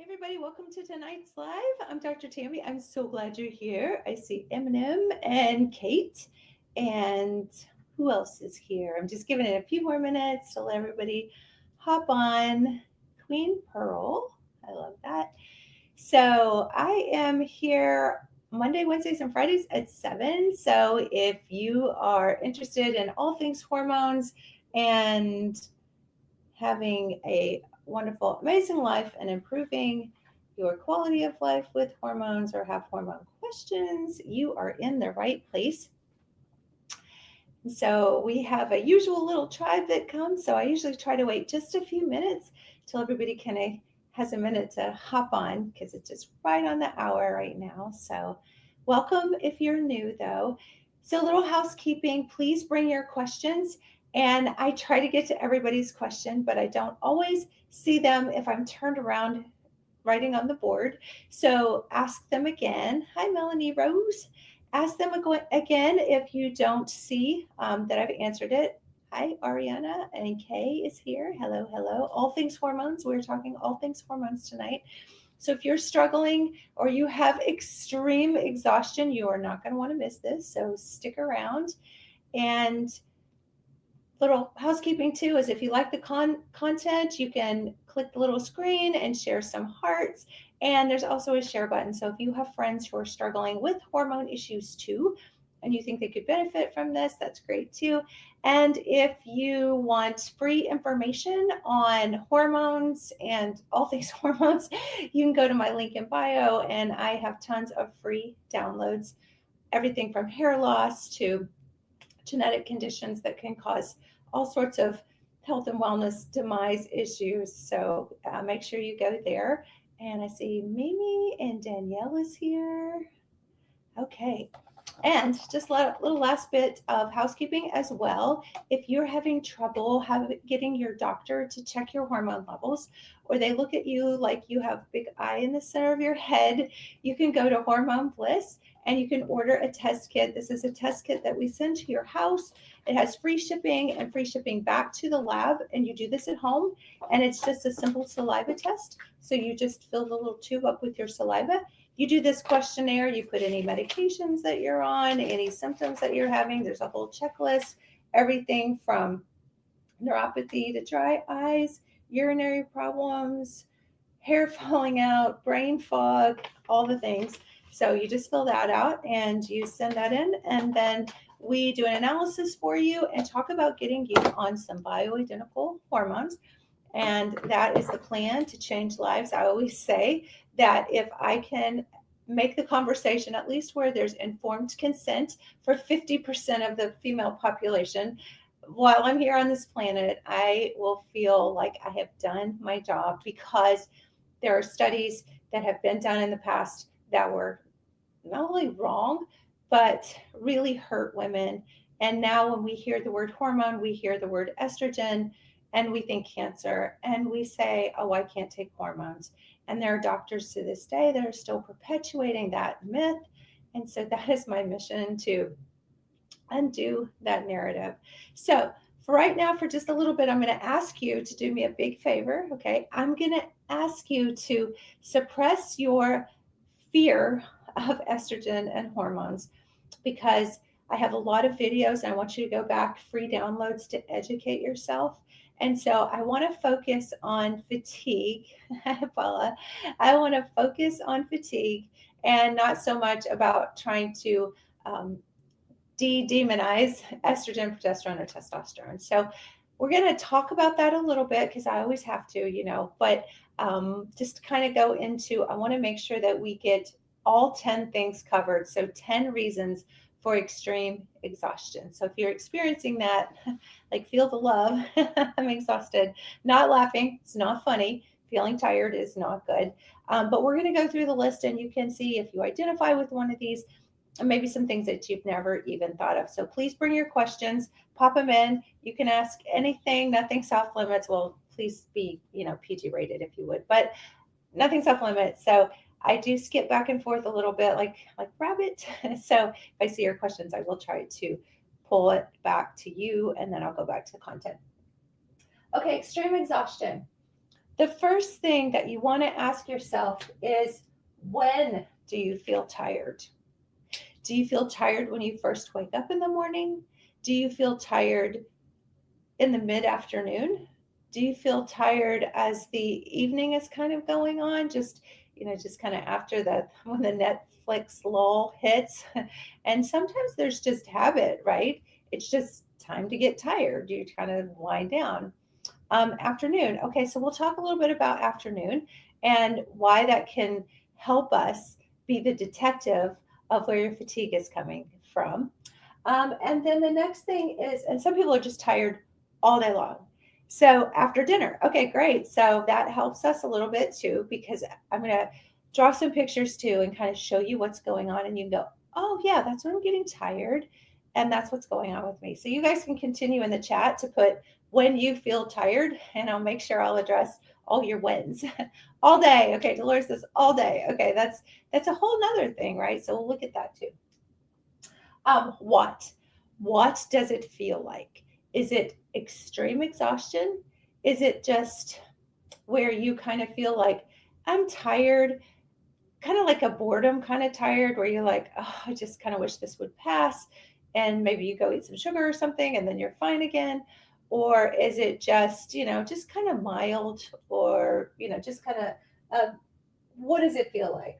Everybody, welcome to tonight's live. I'm Dr. Tammy. I'm so glad you're here. I see Eminem and Kate, and who else is here? I'm just giving it a few more minutes to let everybody hop on. Queen Pearl, I love that. So I am here Monday, Wednesdays, and Fridays at 7. So if you are interested in all things hormones and having a wonderful, amazing life and improving your quality of life with hormones or have hormone questions, you are in the right place. And so we have a usual little tribe that comes. So I usually try to wait just a few minutes till everybody kind of has a minute to hop on because it's just right on the hour right now. So welcome if you're new though. So a little housekeeping, please bring your questions. And I try to get to everybody's question, but I don't always see them if I'm turned around writing on the board. So ask them again. Hi, Melanie Rose. Ask them again if you don't see that I've answered it. Hi, Ariana, and Kay is here. Hello, hello. All things hormones. We're talking all things hormones tonight. So if you're struggling or you have extreme exhaustion, you are not going to want to miss this. So stick around. And little housekeeping too is if you like the content, you can click the little screen and share some hearts. And there's also a share button. So if you have friends who are struggling with hormone issues too, and you think they could benefit from this, that's great too. And if you want free information on hormones and all things hormones, you can go to my link in bio, and I have tons of free downloads, everything from hair loss to genetic conditions that can cause all sorts of health and wellness demise issues. So make sure you go there. And I see Mimi and Danielle is here. Okay. And just a little last bit of housekeeping as well. If you're having trouble getting your doctor to check your hormone levels, or they look at you like you have a big eye in the center of your head, you can go to Hormone Bliss and you can order a test kit. This is a test kit that we send to your house. It has free shipping and free shipping back to the lab, and you do this at home. And it's just a simple saliva test. So you just fill the little tube up with your saliva. You do this questionnaire, you put any medications that you're on, any symptoms that you're having. There's a whole checklist, everything from neuropathy to dry eyes, urinary problems, hair falling out, brain fog, all the things. So you just fill that out and you send that in, and then we do an analysis for you and talk about getting you on some bioidentical hormones. And that is the plan to change lives. I always say that if I can make the conversation at least where there's informed consent for 50% of the female population while I'm here on this planet, I will feel like I have done my job, because there are studies that have been done in the past that were not only wrong, but really hurt women. And now when we hear the word hormone, we hear the word estrogen, and we think cancer, and we say, oh, I can't take hormones. And there are doctors to this day that are still perpetuating that myth. And so that is my mission, to undo that narrative. So for right now, for just a little bit, I'm going to ask you to do me a big favor. Okay. I'm going to ask you to suppress your fear of estrogen and hormones, because I have a lot of videos and I want you to go back, free downloads to educate yourself. And so I want to focus on fatigue, Paula. I want to focus on fatigue and not so much about trying to demonize estrogen, progesterone, or testosterone. So we're going to talk about that a little bit, because I always have to, but just kind of go into, I want to make sure that we get all 10 things covered. So 10 reasons for extreme exhaustion. So if you're experiencing that, like, feel the love. I'm exhausted, not laughing. It's not funny. Feeling tired is not good. But we're going to go through the list, and you can see if you identify with one of these, and maybe some things that you've never even thought of. So please bring your questions, pop them in. You can ask anything, nothing's off limits. Well, please be, PG rated if you would, but nothing's off limits. So I do skip back and forth a little bit like rabbit. So if I see your questions, I will try to pull it back to you, and then I'll go back to the content. Okay, extreme exhaustion. The first thing that you want to ask yourself is, when do you feel tired? Do you feel tired when you first wake up in the morning? Do you feel tired in the mid-afternoon? Do you feel tired as the evening is kind of going on? Just kind of after the when the Netflix lull hits. And sometimes there's just habit, right? It's just time to get tired. You kind of wind down. Afternoon. Okay, so we'll talk a little bit about afternoon and why that can help us be the detective of where your fatigue is coming from. And then the next thing is, and some people are just tired all day long. So after dinner, okay, great. So that helps us a little bit too, because I'm going to draw some pictures too and kind of show you what's going on. And you can go, oh, yeah, that's when I'm getting tired. And that's what's going on with me. So you guys can continue in the chat to put when you feel tired, and I'll make sure I'll address all your wins all day. Okay, Dolores says all day. Okay, that's a whole nother thing, right? So we'll look at that too. What does it feel like? Is it extreme exhaustion? Is it just where you kind of feel like I'm tired, kind of like a boredom kind of tired, where you're like, oh, I just kind of wish this would pass, and maybe you go eat some sugar or something and then you're fine again? Or is it just, just kind of mild, or, just kind of, what does it feel like?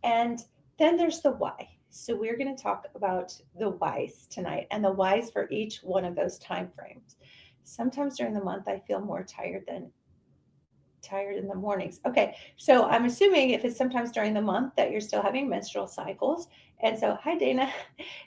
And then there's the why. So we're going to talk about the whys tonight, and the whys for each one of those time frames. Sometimes during the month I feel more tired than tired in the mornings. Okay, so I'm assuming if it's sometimes during the month that you're still having menstrual cycles. And so, hi Dana.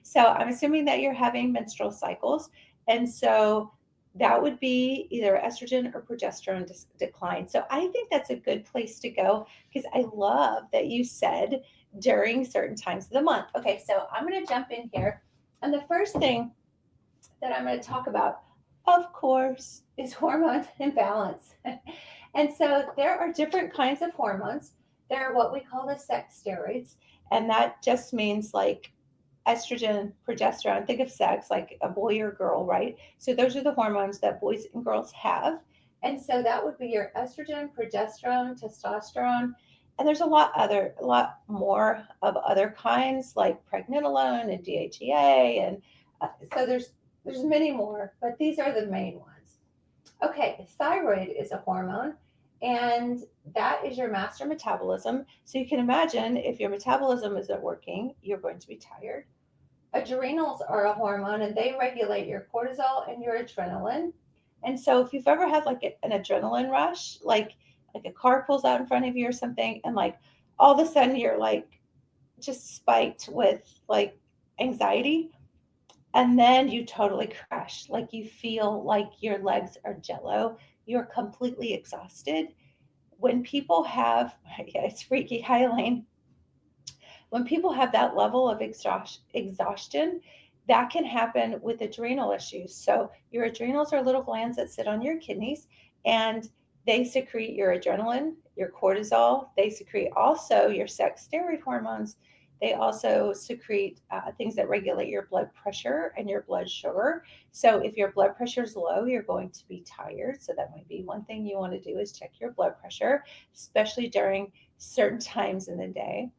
So I'm assuming that you're having menstrual cycles. And so that would be either estrogen or progesterone decline. So I think that's a good place to go, because I love that you said during certain times of the month. Okay, so I'm going to jump in here. And the first thing that I'm going to talk about, of course, is hormone imbalance. And so there are different kinds of hormones. There are what we call the sex steroids, and that just means like estrogen, progesterone. Think of sex like a boy or girl, right? So those are the hormones that boys and girls have. And so that would be your estrogen, progesterone, testosterone, and there's a lot more of other kinds like pregnenolone and DHEA, and so there's many more, but these are the main ones. Okay, thyroid is a hormone, and that is your master metabolism. So you can imagine if your metabolism isn't working, you're going to be tired. Adrenals are a hormone, and they regulate your cortisol and your adrenaline. And so if you've ever had like an adrenaline rush, like a car pulls out in front of you or something, and like all of a sudden you're like just spiked with like anxiety, and then you totally crash. Like you feel like your legs are jello. You're completely exhausted. When people have, yeah, it's freaky. Hi, Elaine. When people have that level of exhaustion, that can happen with adrenal issues. So your adrenals are little glands that sit on your kidneys, and they secrete your adrenaline, your cortisol. They secrete also your sex steroid hormones. They also secrete things that regulate your blood pressure and your blood sugar. So if your blood pressure is low, you're going to be tired. So that might be one thing you want to do, is check your blood pressure, especially during certain times in the day.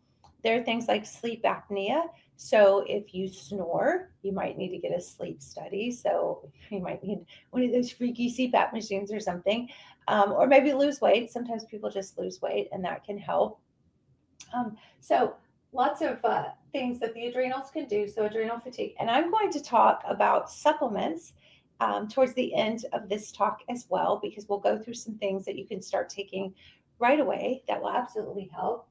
There are things like sleep apnea. So if you snore, you might need to get a sleep study. So you might need one of those freaky CPAP machines or something, or maybe lose weight. Sometimes people just lose weight, and that can help. So lots of things that the adrenals can do. So adrenal fatigue. And I'm going to talk about supplements towards the end of this talk as well, because we'll go through some things that you can start taking right away that will absolutely help.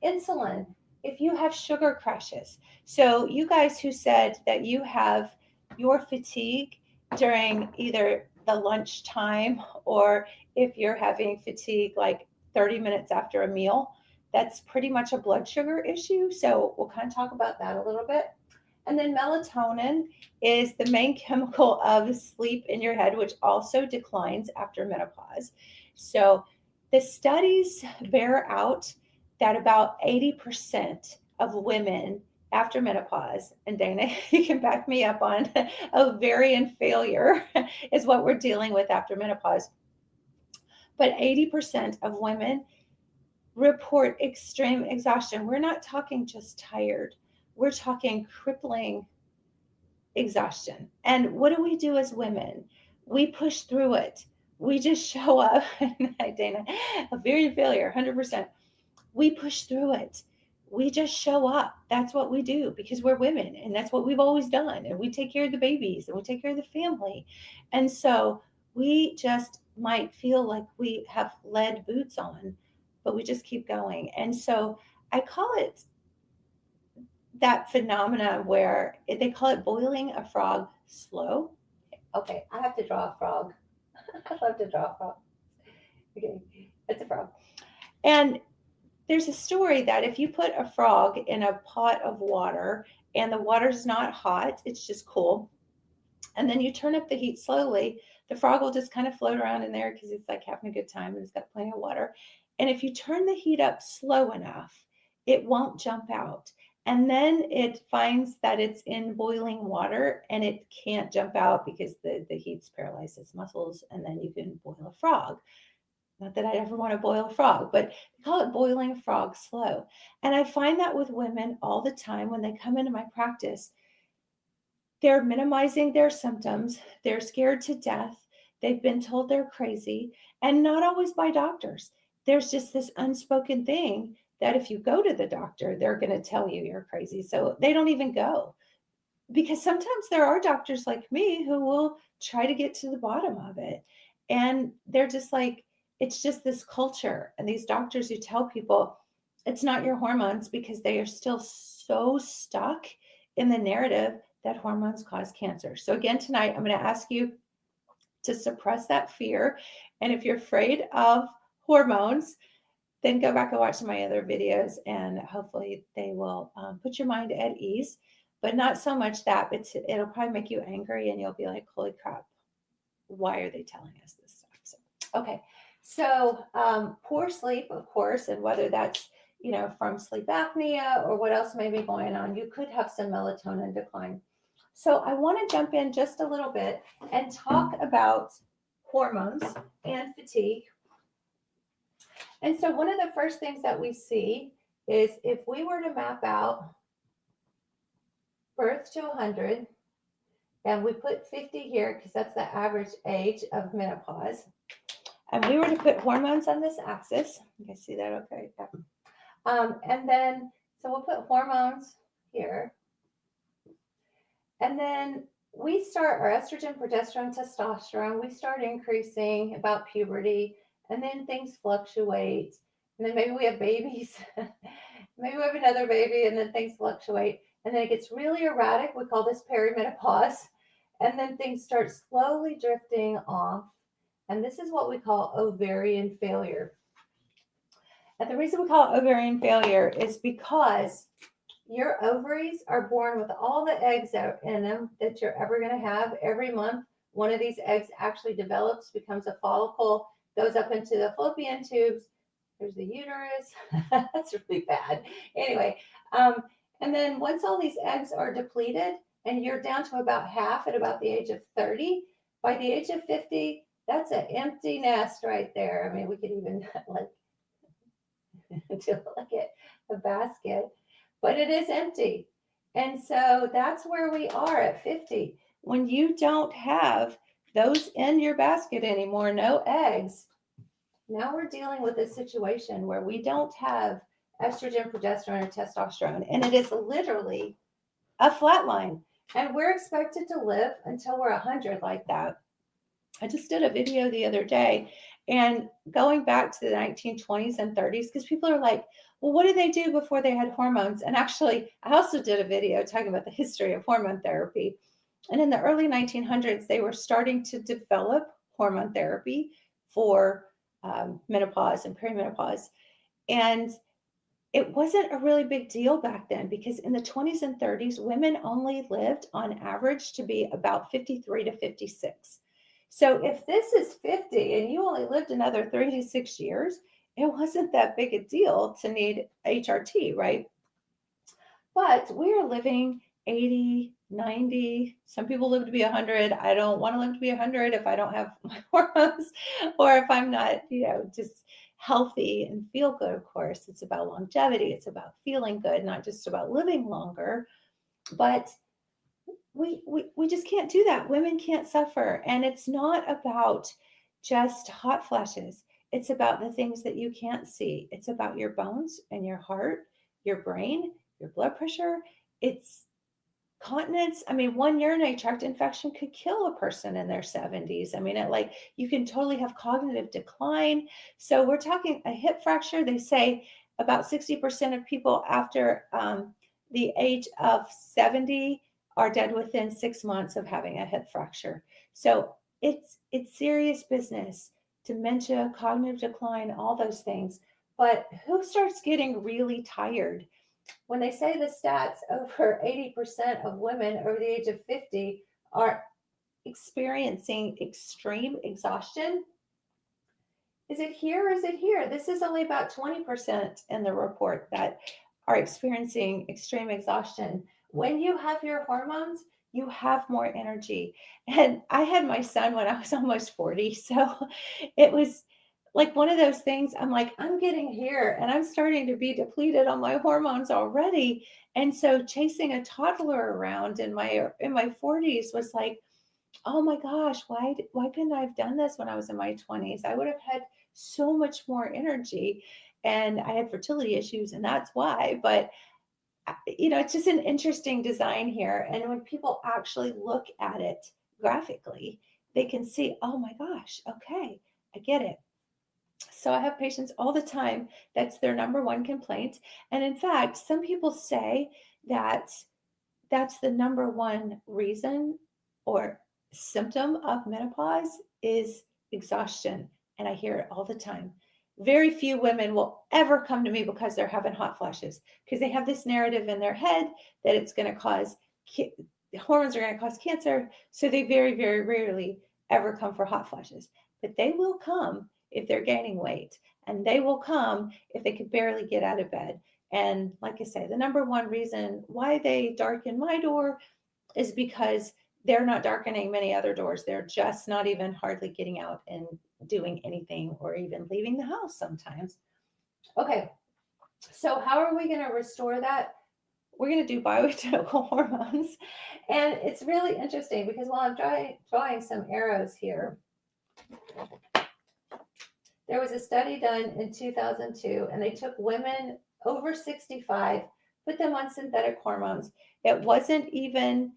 Insulin, if you have sugar crashes. So you guys who said that you have your fatigue during either the lunchtime, or if you're having fatigue like 30 minutes after a meal, that's pretty much a blood sugar issue. So we'll kind of talk about that a little bit. And then melatonin is the main chemical of sleep in your head, which also declines after menopause. So the studies bear out that about 80% of women after menopause, and Dana, you can back me up on, ovarian failure is what we're dealing with after menopause. But 80% of women report extreme exhaustion. We're not talking just tired. We're talking crippling exhaustion. And what do we do as women? We push through it. We just show up. Dana, a very failure, 100%. We push through it. We just show up. That's what we do because we're women and that's what we've always done. And we take care of the babies and we take care of the family. And so we just might feel like we have lead boots on, but we just keep going. And so I call it that phenomenon where they call it boiling a frog slow. Okay, I have to draw a frog. I love to draw a frog. Okay, it's a frog. And there's a story that if you put a frog in a pot of water and the water's not hot, it's just cool, and then you turn up the heat slowly, the frog will just kind of float around in there because it's like having a good time and it's got plenty of water. And if you turn the heat up slow enough, it won't jump out. And then it finds that it's in boiling water and it can't jump out because the heat's paralyzed its muscles, and then you can boil a frog. Not that I'd ever want to boil a frog, but they call it boiling a frog slow. And I find that with women all the time when they come into my practice, they're minimizing their symptoms. They're scared to death. They've been told they're crazy, and not always by doctors. There's just this unspoken thing that if you go to the doctor, they're going to tell you you're crazy. So they don't even go, because sometimes there are doctors like me who will try to get to the bottom of it. And they're just like, it's just this culture. And these doctors who tell people it's not your hormones because they are still so stuck in the narrative that hormones cause cancer. So, again, tonight, I'm going to ask you to suppress that fear. And if you're afraid of hormones, then go back and watch my other videos, and hopefully they will put your mind at ease. But not so much that, but it'll probably make you angry, and you'll be like, holy crap, why are they telling us this stuff? So, okay. So poor sleep, of course, and whether that's, from sleep apnea or what else may be going on, you could have some melatonin decline. So I want to jump in just a little bit and talk about hormones and fatigue. And so one of the first things that we see is if we were to map out birth to 100, and we put 50 here because that's the average age of menopause, and we were to put hormones on this axis, you can see that, okay? Yeah. And then, so we'll put hormones here, and then we start our estrogen, progesterone, testosterone, we start increasing about puberty, and then things fluctuate, and then maybe we have babies, maybe we have another baby, and then things fluctuate, and then it gets really erratic. We call this perimenopause, and then things start slowly drifting off, and this is what we call ovarian failure. And the reason we call it ovarian failure is because your ovaries are born with all the eggs in them that you're ever going to have. Every month, one of these eggs actually develops, becomes a follicle, goes up into the fallopian tubes. There's the uterus. That's really bad. Anyway, and then once all these eggs are depleted and you're down to about half at about the age of 30, by the age of 50, that's an empty nest right there. I mean, we could even like do like a basket, but it is empty. And so that's where we are at 50. When you don't have those in your basket anymore, no eggs, now we're dealing with a situation where we don't have estrogen, progesterone, or testosterone, and it is literally a flat line. And we're expected to live until we're 100 like that. I just did a video the other day, and going back to the 1920s and 30s, because people are like, well, what did they do before they had hormones? And actually, I also did a video talking about the history of hormone therapy. And in the early 1900s, they were starting to develop hormone therapy for menopause and perimenopause. And it wasn't a really big deal back then, because in the 20s and 30s, women only lived on average to be about 53 to 56. So if this is 50 and you only lived another 36 years, it wasn't that big a deal to need HRT, right? But we're living 80, 90. Some people live to be 100. I don't want to live to be 100 if I don't have my hormones or if I'm not, just healthy and feel good. Of course, it's about longevity. It's about feeling good, not just about living longer. But we just can't do that. Women can't suffer. And it's not about just hot flashes. It's about the things that you can't see. It's about your bones and your heart, your brain, your blood pressure. It's continence. I mean, one urinary tract infection could kill a person in their 70s. I mean, you can totally have cognitive decline. So we're talking a hip fracture. They say about 60% of people after the age of 70 are dead within 6 months of having a hip fracture. So it's serious business. Dementia, cognitive decline, all those things. But who starts getting really tired? When they say the stats, over 80% of women over the age of 50 are experiencing extreme exhaustion. Is it here? Is it here? This is only about 20% in the report that are experiencing extreme exhaustion. When you have your hormones, you have more energy. And I had my son when I was almost 40. So it was like one of those things. I'm like, I'm getting here and I'm starting to be depleted on my hormones already. And so chasing a toddler around in my 40s was like, oh my gosh, why couldn't I have done this when I was in my 20s? I would have had so much more energy. And I had fertility issues, and that's why. But it's just an interesting design here. And when people actually look at it graphically, they can see, oh my gosh, okay, I get it. So I have patients all the time. That's their number one complaint. And in fact, some people say that that's the number one reason or symptom of menopause is exhaustion. And I hear it all the time. Very few women will ever come to me because they're having hot flashes, because they have this narrative in their head that it's going to cause hormones are going to cause cancer. So they very, very rarely ever come for hot flashes. But they will come if they're gaining weight, and they will come if they could barely get out of bed. And like I say, the number one reason why they darken my door is because they're not darkening many other doors. They're just not even hardly getting out and doing anything or even leaving the house sometimes. Okay, so how are we going to restore that? We're going to do bioidentical hormones. And it's really interesting because while I'm drawing some arrows here, there was a study done in 2002, and they took women over 65, put them on synthetic hormones. It wasn't even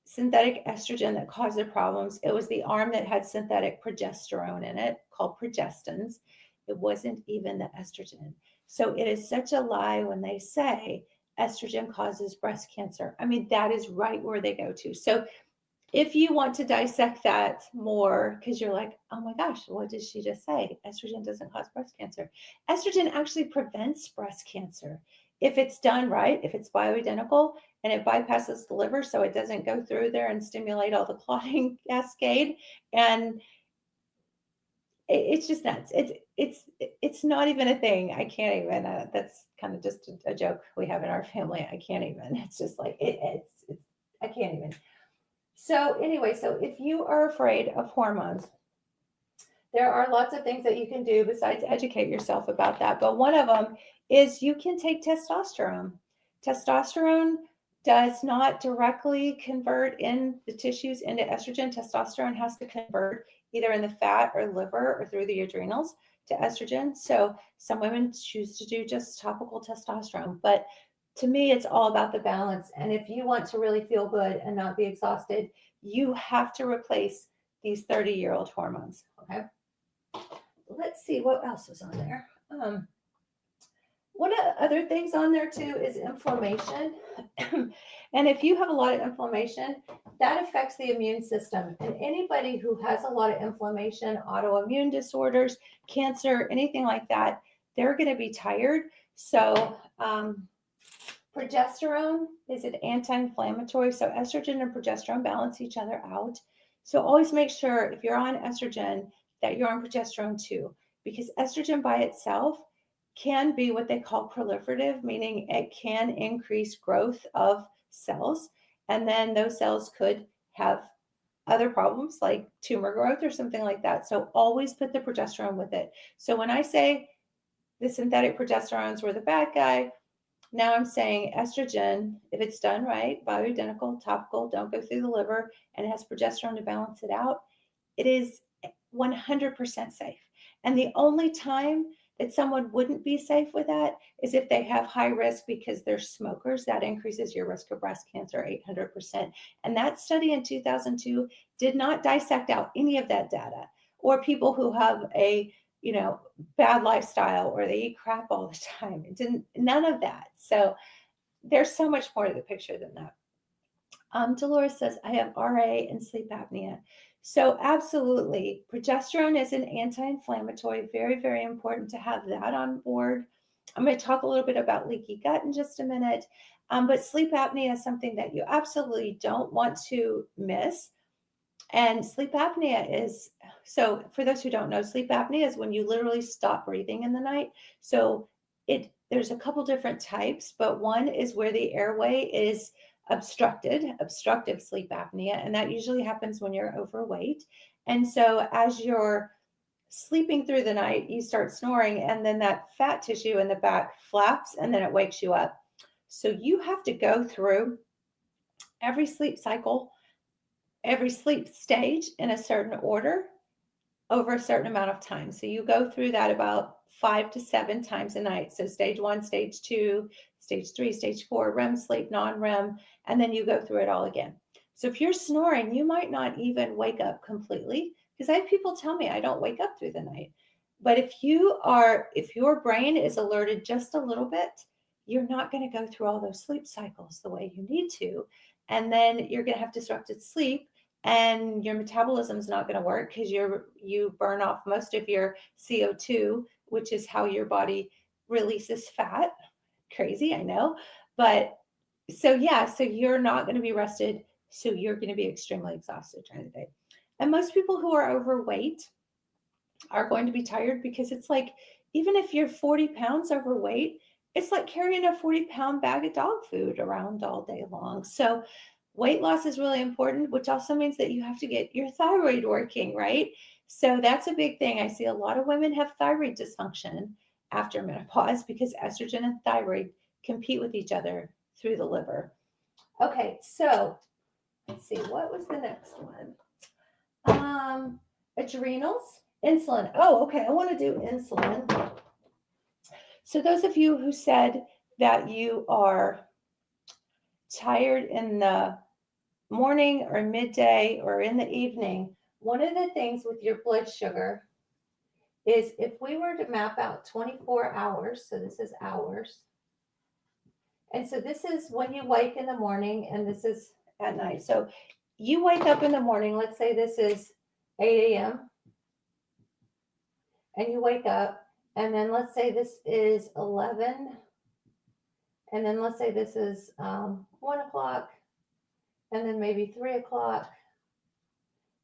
synthetic estrogen that caused the problems. It was the arm that had synthetic progesterone in it, called progestins. It wasn't even the estrogen. So it is such a lie when they say estrogen causes breast cancer. I mean, that is right where they go to. So if you want to dissect that more, because you're like, oh my gosh, what did she just say? Estrogen doesn't cause breast cancer. Estrogen actually prevents breast cancer. If it's done right, if it's bioidentical and it bypasses the liver so it doesn't go through there and stimulate all the clotting cascade. And it's just nuts. It's not even a thing. I can't even, that's kind of just a joke we have in our family. I can't even, it's just like, I can't even. So anyway, so if you are afraid of hormones, there are lots of things that you can do besides educate yourself about that. But one of them is you can take testosterone. Testosterone does not directly convert in the tissues into estrogen. Testosterone has to convert either in the fat or liver or through the adrenals to estrogen. So some women choose to do just topical testosterone. But to me, it's all about the balance. And if you want to really feel good and not be exhausted, you have to replace these 30-year-old hormones. Okay. Let's see what else is on there. One of the other things on there too is inflammation. And if you have a lot of inflammation, that affects the immune system. And anybody who has a lot of inflammation, autoimmune disorders, cancer, anything like that, they're going to be tired. So progesterone is an anti-inflammatory. So estrogen and progesterone balance each other out. So always make sure if you're on estrogen that you're on progesterone too, because estrogen by itself can be what they call proliferative, meaning it can increase growth of cells. And then those cells could have other problems like tumor growth or something like that. So always put the progesterone with it. So when I say the synthetic progesterones were the bad guy, now I'm saying estrogen, if it's done right, bioidentical, topical, don't go through the liver, and it has progesterone to balance it out, it is 100% safe. And the only time that someone wouldn't be safe with that is if they have high risk because they're smokers. That increases your risk of breast cancer 800%. And that study in 2002 did not dissect out any of that data, or people who have a bad lifestyle or they eat crap all the time. It didn't, none of that. So there's so much more to the picture than that. Dolores says, I have RA and sleep apnea. So absolutely, progesterone is an anti-inflammatory, very, very important to have that on board. I'm going to talk a little bit about leaky gut in just a minute, but sleep apnea is something that you absolutely don't want to miss. And sleep apnea is, so for those who don't know, sleep apnea is when you literally stop breathing in the night. So there's a couple different types, but one is where the airway is obstructive sleep apnea, and that usually happens when you're overweight. And so as you're sleeping through the night, you start snoring, and then that fat tissue in the back flaps, and then it wakes you up. So you have to go through every sleep cycle, every sleep stage in a certain order over a certain amount of time. So you go through that about 5 to 7 times a night. So stage 1, stage 2, stage 3, stage 4, REM sleep, non-REM, and then you go through it all again. So if you're snoring, you might not even wake up completely, because I have people tell me I don't wake up through the night. But if your brain is alerted just a little bit, you're not going to go through all those sleep cycles the way you need to. And then you're going to have disrupted sleep, and your metabolism is not going to work because you burn off most of your CO2, which is how your body releases fat. Crazy, I know. But so you're not going to be rested. So you're going to be extremely exhausted during the day. And most people who are overweight are going to be tired, because it's like, even if you're 40 pounds overweight, it's like carrying a 40-pound bag of dog food around all day long. So weight loss is really important, which also means that you have to get your thyroid working, right? So that's a big thing. I see a lot of women have thyroid dysfunction after menopause because estrogen and thyroid compete with each other through the liver. Okay, so let's see, what was the next one? Adrenals, insulin. Oh, okay, I want to do insulin. So those of you who said that you are tired in the morning or midday or in the evening, one of the things with your blood sugar is, if we were to map out 24 hours, so this is hours, and so this is when you wake in the morning, and this is at night. So you wake up in the morning, let's say this is 8 a.m., and you wake up, and then let's say this is 11, and then let's say this is 1 o'clock, and then maybe 3 o'clock,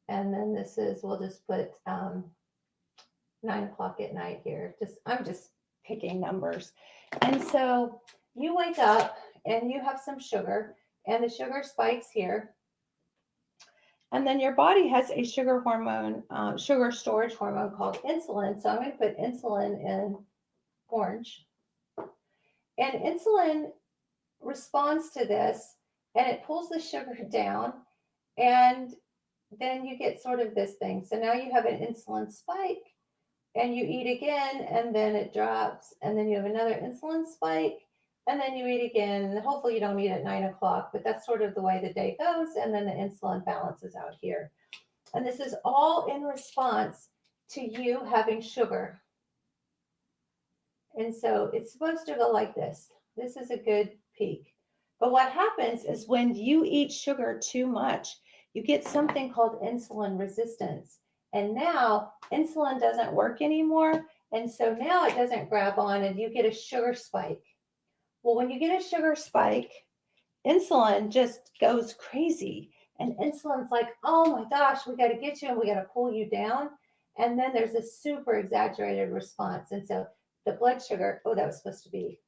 and then this is, we'll just put 9 o'clock at night here. I'm just picking numbers. And so you wake up and you have some sugar, and the sugar spikes here. And then your body has a sugar hormone, sugar storage hormone called insulin. So I'm going to put insulin in orange. And insulin responds to this, and it pulls the sugar down, and then you get sort of this thing. So now you have an insulin spike, and you eat again, and then it drops, and then you have another insulin spike, and then you eat again. Hopefully you don't eat at 9 o'clock, but that's sort of the way the day goes, and then the insulin balances out here. And this is all in response to you having sugar. And so it's supposed to go like this. This is a good peak. But what happens is, when you eat sugar too much, you get something called insulin resistance. And now insulin doesn't work anymore. And so now it doesn't grab on, and you get a sugar spike. Well, when you get a sugar spike, insulin just goes crazy. And insulin's like, oh my gosh, we got to get you, and we got to pull you down. And then there's a super exaggerated response. And so the blood sugar, oh, that was supposed to be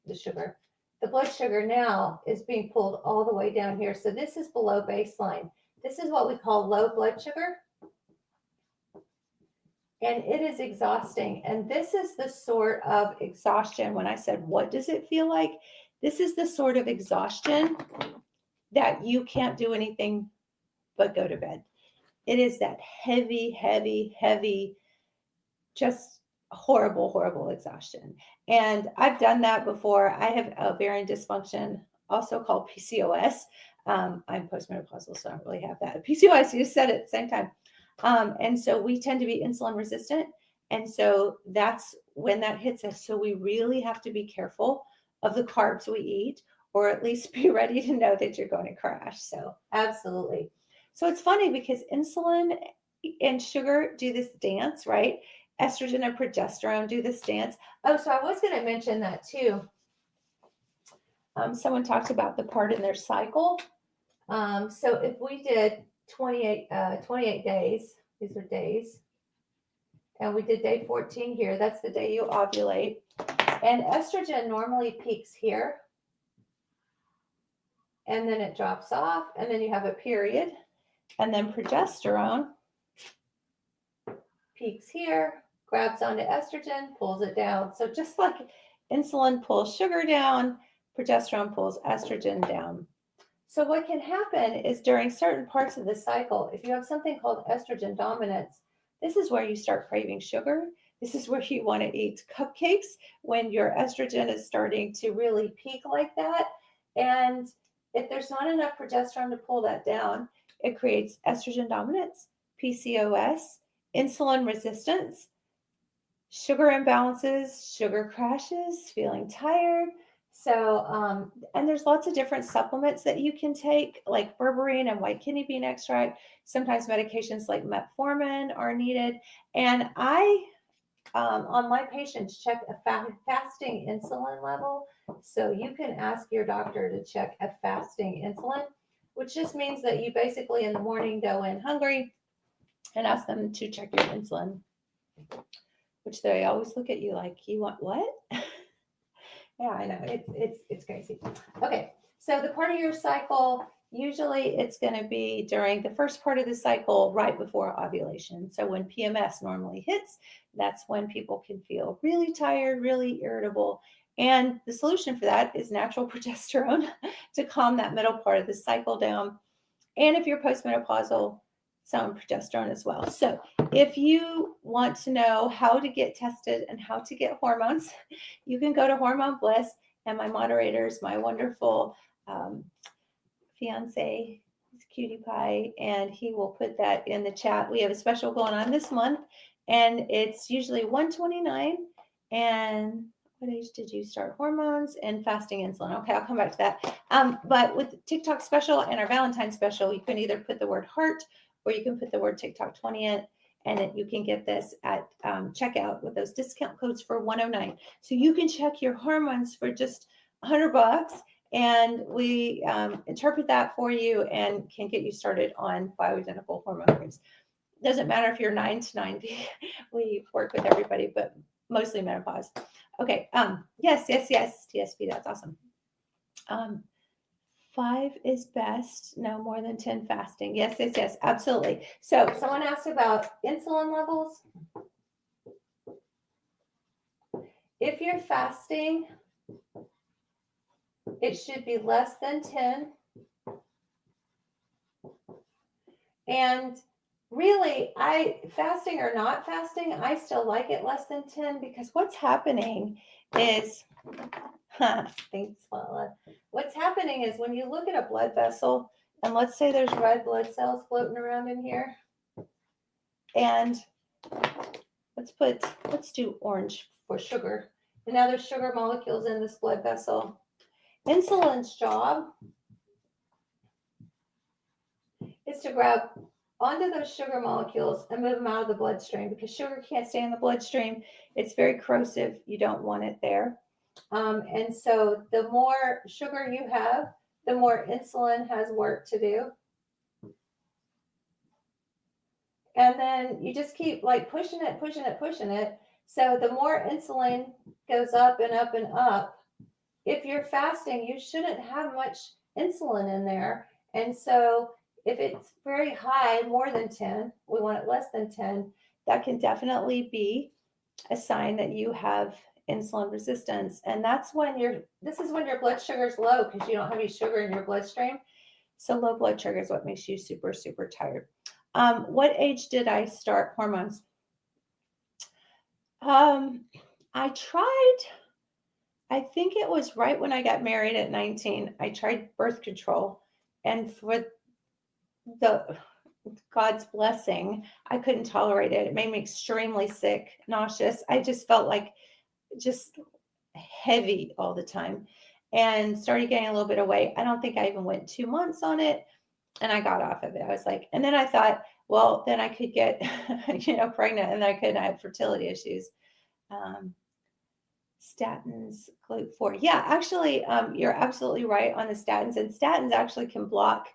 the sugar. the blood sugar now is being pulled all the way down here. So this is below baseline. This is what we call low blood sugar. And it is exhausting. And this is the sort of exhaustion. When I said, what does it feel like? This is the sort of exhaustion that you can't do anything but go to bed. It is that heavy, heavy, heavy, just horrible, horrible exhaustion. And I've done that before. I have ovarian dysfunction, also called PCOS. I'm postmenopausal, so I don't really have that. PCOS, you said it at the same time. And so we tend to be insulin resistant. And so that's when that hits us. So we really have to be careful of the carbs we eat, or at least be ready to know that you're going to crash. So absolutely. So it's funny because insulin and sugar do this dance, right? Estrogen and progesterone do this dance. Oh, so I was going to mention that too. Someone talked about the part in their cycle. So if we did 28 days, these are days, and we did day 14 here, that's the day you ovulate. And estrogen normally peaks here, and then it drops off, and then you have a period, and then progesterone peaks here, grabs onto estrogen, pulls it down. So just like insulin pulls sugar down, progesterone pulls estrogen down. So what can happen is during certain parts of the cycle, if you have something called estrogen dominance, this is where you start craving sugar. This is where you want to eat cupcakes when your estrogen is starting to really peak like that. And if there's not enough progesterone to pull that down, it creates estrogen dominance, PCOS, insulin resistance, sugar imbalances, sugar crashes, feeling tired. So, and there's lots of different supplements that you can take, like berberine and white kidney bean extract. Sometimes medications like metformin are needed. And I, on my patients, check a fasting insulin level. So you can ask your doctor to check a fasting insulin, which just means that you basically in the morning go in hungry and ask them to check your insulin, which they always look at you like, you want what? Yeah, I know. It's crazy. Okay, so the part of your cycle, usually it's going to be during the first part of the cycle right before ovulation. So when PMS normally hits, that's when people can feel really tired, really irritable. And the solution for that is natural progesterone to calm that middle part of the cycle down. And if you're postmenopausal, some progesterone as well. So if you want to know how to get tested and how to get hormones, you can go to Hormone Bliss, and my moderators, my wonderful fiance, he's cutie pie, and he will put that in the chat. We have a special going on this month, and it's usually $129. And what age did you start hormones and fasting insulin? Okay, I'll come back to that. But with the TikTok special and our Valentine's special, you can either put the word heart or you can put the word TikTok 20 in, and you can get this at checkout with those discount codes for $109. So you can check your hormones for just $100, and we interpret that for you and can get you started on bioidentical hormone creams. Doesn't matter if you're 9 to 90. We work with everybody, but mostly menopause. Okay. Yes. TSP. That's awesome. 5 is best. No more than 10 fasting. Yes. Absolutely. So someone asked about insulin levels. If you're fasting, it should be less than 10. And really, fasting or not fasting, I still like it less than 10, because what's happening is, thanks, Lala. What's happening is when you look at a blood vessel, and let's say there's red blood cells floating around in here, and let's do orange for sugar. And now there's sugar molecules in this blood vessel. Insulin's job is to grab onto those sugar molecules and move them out of the bloodstream, because sugar can't stay in the bloodstream. It's very corrosive. You don't want it there. And so the more sugar you have, the more insulin has work to do. And then you just keep like pushing it. So the more insulin goes up and up and up, if you're fasting, you shouldn't have much insulin in there. And so if it's very high, more than 10, we want it less than 10, that can definitely be a sign that you have insulin resistance. And this is when your blood sugar is low because you don't have any sugar in your bloodstream. So low blood sugar is what makes you super, super tired. What age did I start hormones? I tried, I think it was right when I got married at 19. I tried birth control, and for the God's blessing, I couldn't tolerate it. It made me extremely sick, nauseous. I just felt like just heavy all the time and started getting a little bit of weight. I don't think I even went 2 months on it and I got off of it. I was like, and then I thought, well, then I could get, pregnant and then I couldn't have fertility issues. Statins, GLUT4. Yeah, actually, you're absolutely right on the statins. And statins actually can block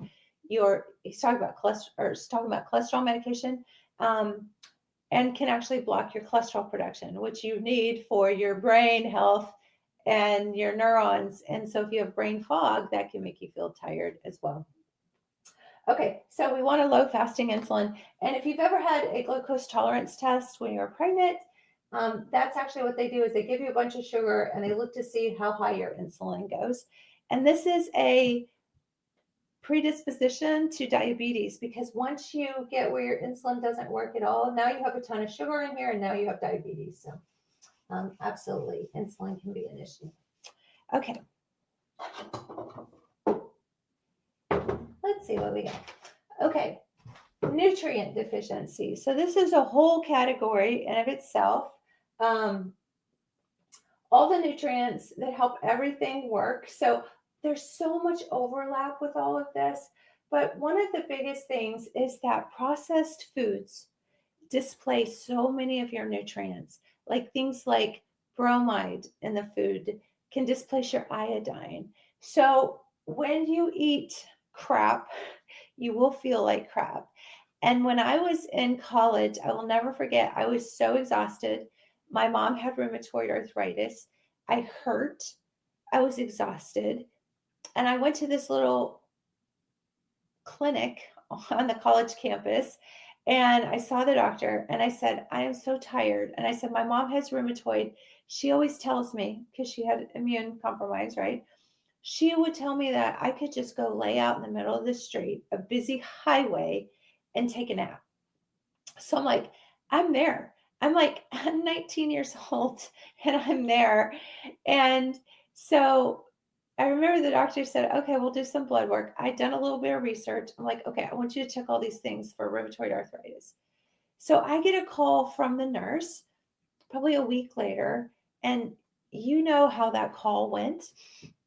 he's talking about cholesterol medication, and can actually block your cholesterol production, which you need for your brain health and your neurons. And so if you have brain fog, that can make you feel tired as well. Okay, so we want a low fasting insulin. And if you've ever had a glucose tolerance test when you're pregnant, that's actually what they do is they give you a bunch of sugar and they look to see how high your insulin goes. And this is a predisposition to diabetes because once you get where your insulin doesn't work at all, now you have a ton of sugar in here and now you have diabetes. So absolutely, insulin can be an issue. Okay. Let's see what we got. Okay, nutrient deficiency. So this is a whole category in of itself. All the nutrients that help everything work. So there's so much overlap with all of this. But one of the biggest things is that processed foods displace so many of your nutrients, like things like bromide in the food can displace your iodine. So when you eat crap, you will feel like crap. And when I was in college, I will never forget, I was so exhausted. My mom had rheumatoid arthritis. I hurt. I was exhausted. And I went to this little clinic on the college campus and I saw the doctor and I said, I am so tired. And I said, my mom has rheumatoid. She always tells me, because she had immune compromise, right? She would tell me that I could just go lay out in the middle of the street, a busy highway, and take a nap. So I'm like, I'm there. I'm like, I'm 19 years old and I'm there. And so I remember the doctor said, okay, we'll do some blood work. I'd done a little bit of research. I'm like, okay, I want you to check all these things for rheumatoid arthritis. So I get a call from the nurse probably a week later. And you know how that call went.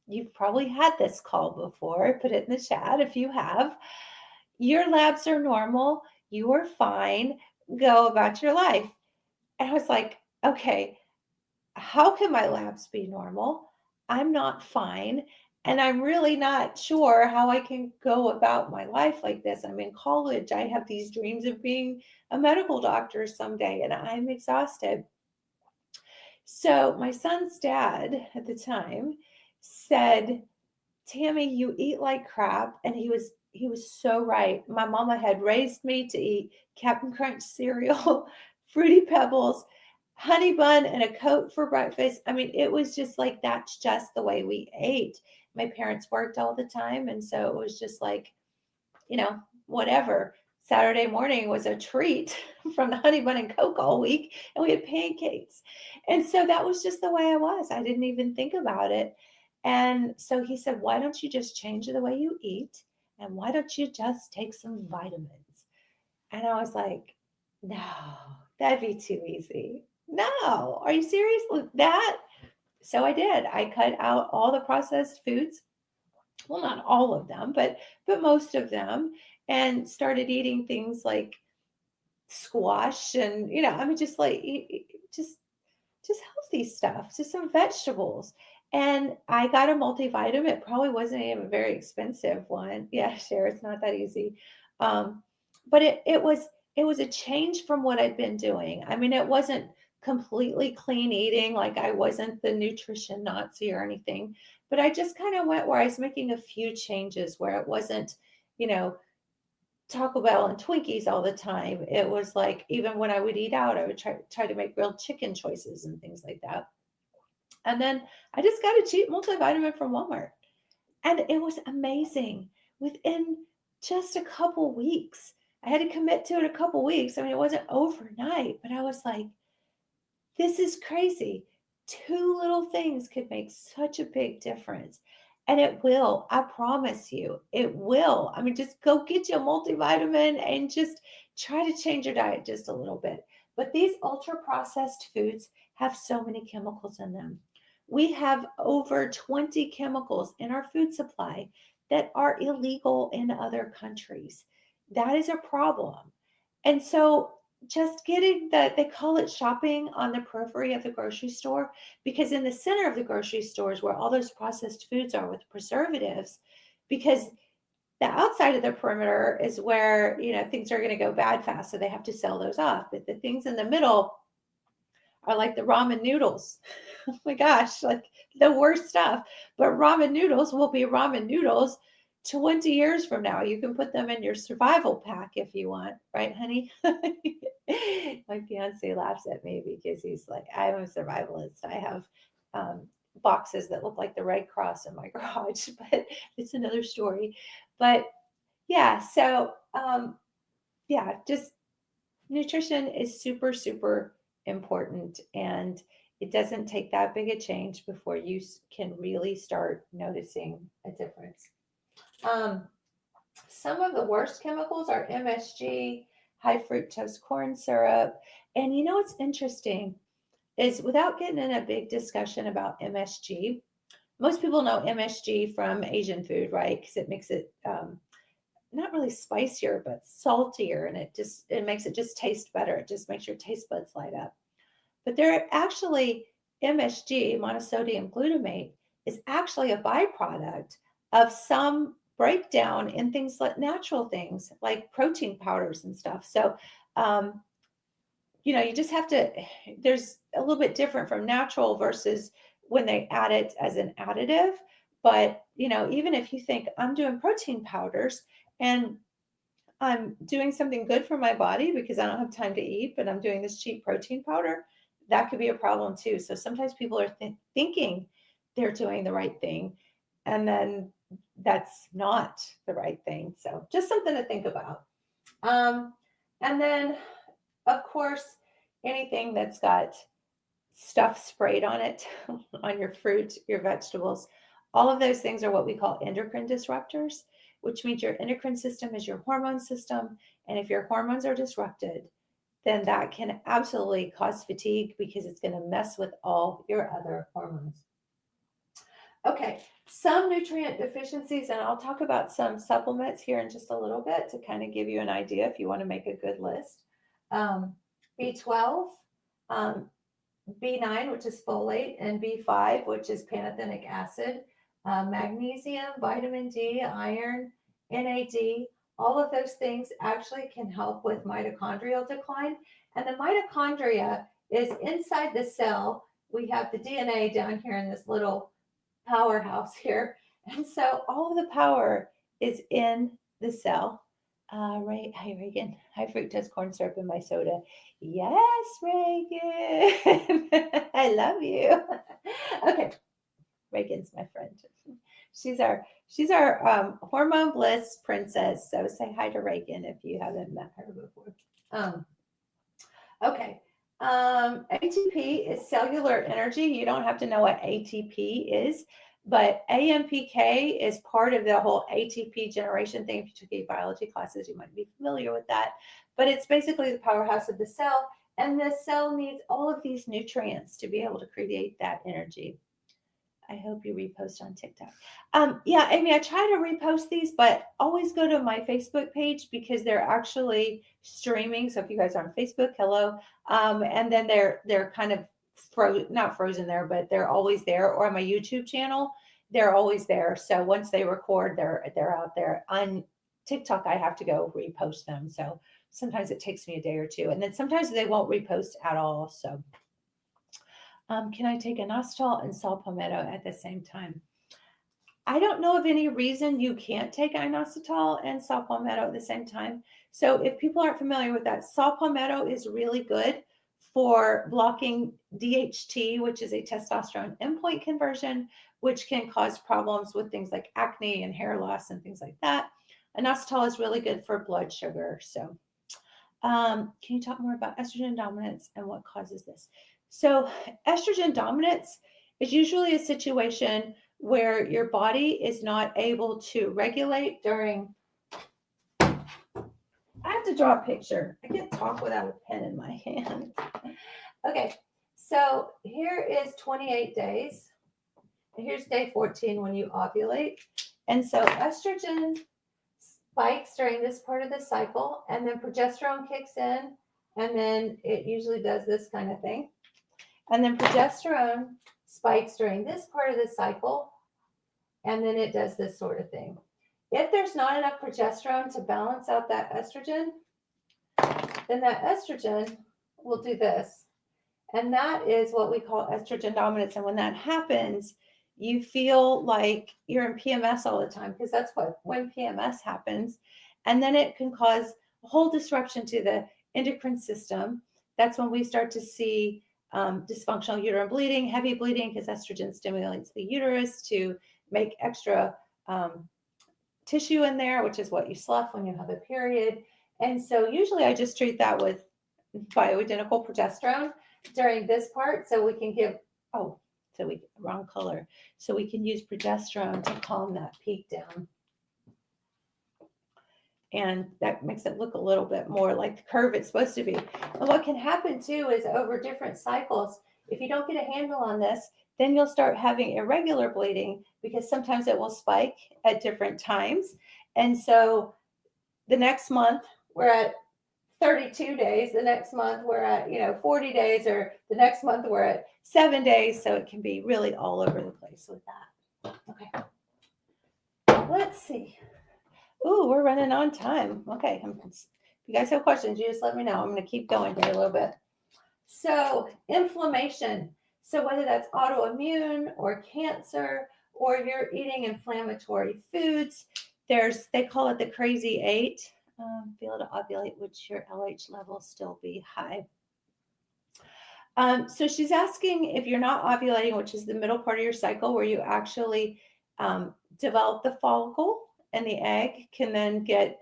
You've probably had this call before. Put it in the chat if you have. Your labs are normal. You are fine. Go about your life. And I was like, okay, how can my labs be normal? I'm not fine. And I'm really not sure how I can go about my life like this. I'm in college. I have these dreams of being a medical doctor someday, and I'm exhausted. So my son's dad at the time said, Tammy, you eat like crap. And he was so right. My mama had raised me to eat Captain Crunch cereal, Fruity Pebbles, honey bun, and a Coke for breakfast. I mean, it was just like, that's just the way we ate. My parents worked all the time. And so it was just like, whatever. Saturday morning was a treat from the honey bun and Coke all week. And we had pancakes. And so that was just the way I was. I didn't even think about it. And so he said, why don't you just change the way you eat? And why don't you just take some vitamins? And I was like, no, that'd be too easy. No, are you serious? That? So I did. I cut out all the processed foods. Well, not all of them, but most of them, and started eating things like squash and just like just healthy stuff, just some vegetables. And I got a multivitamin. It probably wasn't even a very expensive one. Yeah, sure, it's not that easy. But it was a change from what I'd been doing. I mean, it wasn't completely clean eating, like I wasn't the nutrition Nazi or anything, but I just kind of went where I was making a few changes where it wasn't, you know, Taco Bell and Twinkies all the time. It was like even when I would eat out, I would try to make grilled chicken choices and things like that. And then I just got a cheap multivitamin from Walmart. And it was amazing. Within just a couple weeks, I had to commit to it a couple weeks. I mean, it wasn't overnight, but I was like, this is crazy. Two little things could make such a big difference. And it will, I promise you, it will. I mean, just go get you a multivitamin and just try to change your diet just a little bit. But these ultra processed foods have so many chemicals in them. We have over 20 chemicals in our food supply that are illegal in other countries. That is a problem. And so just getting they call it shopping on the periphery of the grocery store, because in the center of the grocery store is where all those processed foods are with preservatives, because the outside of the perimeter is where, things are going to go bad fast, so they have to sell those off. But the things in the middle are like the ramen noodles. Oh my gosh, like the worst stuff. But ramen noodles will be ramen noodles 20 years from now. You can put them in your survival pack if you want, right, honey? My fiance laughs at me because he's like, I'm a survivalist. I have boxes that look like the Red Cross in my garage, but it's another story. But yeah, so yeah, just nutrition is super, super important. And it doesn't take that big a change before you can really start noticing a difference. Um, some of the worst chemicals are MSG, high fructose corn syrup. And you know what's interesting is, without getting in a big discussion about MSG, most people know MSG from Asian food, right? Because it makes it not really spicier, but saltier, and it makes it just taste better. It just makes your taste buds light up. But they're actually, MSG, monosodium glutamate, is actually a byproduct of some breakdown in things like natural things like protein powders and stuff. So, um, you just have to, there's a little bit different from natural versus when they add it as an additive. But, even if you think I'm doing protein powders and I'm doing something good for my body because I don't have time to eat, but I'm doing this cheap protein powder, that could be a problem too. So sometimes people are thinking they're doing the right thing, and then that's not the right thing. So just something to think about. Um, and then, of course, anything that's got stuff sprayed on it, on your fruit, your vegetables, all of those things are what we call endocrine disruptors, which means your endocrine system is your hormone system. And if your hormones are disrupted, then that can absolutely cause fatigue because it's going to mess with all your other hormones. Okay, some nutrient deficiencies, and I'll talk about some supplements here in just a little bit to kind of give you an idea if you want to make a good list. B12, um, B9, which is folate, and B5, which is pantothenic acid, magnesium, vitamin D, iron, NAD. All of those things actually can help with mitochondrial decline. And the mitochondria is inside the cell. We have the DNA down here in this little powerhouse here. And so all of the power is in the cell. Right. Hi, Reagan. High fructose corn syrup in my soda. Yes, Reagan. I love you. Okay. Reagan's my friend. She's our hormone bliss princess. So say hi to Reagan if you haven't met her before. Okay. ATP is cellular energy. You don't have to know what ATP is, but AMPK is part of the whole ATP generation thing. If you took any biology classes, you might be familiar with that. But it's basically the powerhouse of the cell, and the cell needs all of these nutrients to be able to create that energy. I hope you repost on TikTok. Yeah, Amy, I try to repost these, but always go to my Facebook page because they're actually streaming. So if you guys are on Facebook, hello. And then they're kind of not frozen there, but they're always there. Or on my YouTube channel, they're always there. So once they record, they're out there. On TikTok, I have to go repost them. So sometimes it takes me a day or two, and then sometimes they won't repost at all. So Can I take inositol and saw palmetto at the same time? I don't know of any reason you can't take inositol and saw palmetto at the same time. So if people aren't familiar with that, saw palmetto is really good for blocking DHT, which is a testosterone endpoint conversion, which can cause problems with things like acne and hair loss and things like that. Inositol is really good for blood sugar. So can you talk more about estrogen dominance and what causes this? So estrogen dominance is usually a situation where your body is not able to regulate during. I have to draw a picture. I can't talk without a pen in my hand. Okay, so here is 28 days. Here's day 14 when you ovulate. And so estrogen spikes during this part of the cycle, and then progesterone kicks in, and then it usually does this kind of thing. And then progesterone spikes during this part of the cycle, and then it does this sort of thing. If there's not enough progesterone to balance out that estrogen, then that estrogen will do this. And that is what we call estrogen dominance. And when that happens, you feel like you're in PMS all the time, because that's when PMS happens. And then it can cause a whole disruption to the endocrine system. That's when we start to see dysfunctional uterine bleeding, heavy bleeding, because estrogen stimulates the uterus to make extra tissue in there, which is what you slough when you have a period. And so usually I just treat that with bioidentical progesterone during this part, so we can give, wrong color. So we can use progesterone to calm that peak down. And that makes it look a little bit more like the curve it's supposed to be. And what can happen too is over different cycles, if you don't get a handle on this, then you'll start having irregular bleeding, because sometimes it will spike at different times. And so the next month we're at 32 days, the next month we're at 40 days, or the next month we're at 7 days. So it can be really all over the place with that. Okay, let's see. Ooh, we're running on time. Okay, if you guys have questions, you just let me know. I'm going to keep going here a little bit. So inflammation. So whether that's autoimmune or cancer, or you're eating inflammatory foods, they call it the crazy 8. Fail to ovulate, would your LH level still be high? So she's asking if you're not ovulating, which is the middle part of your cycle where you actually develop the follicle, and the egg can then get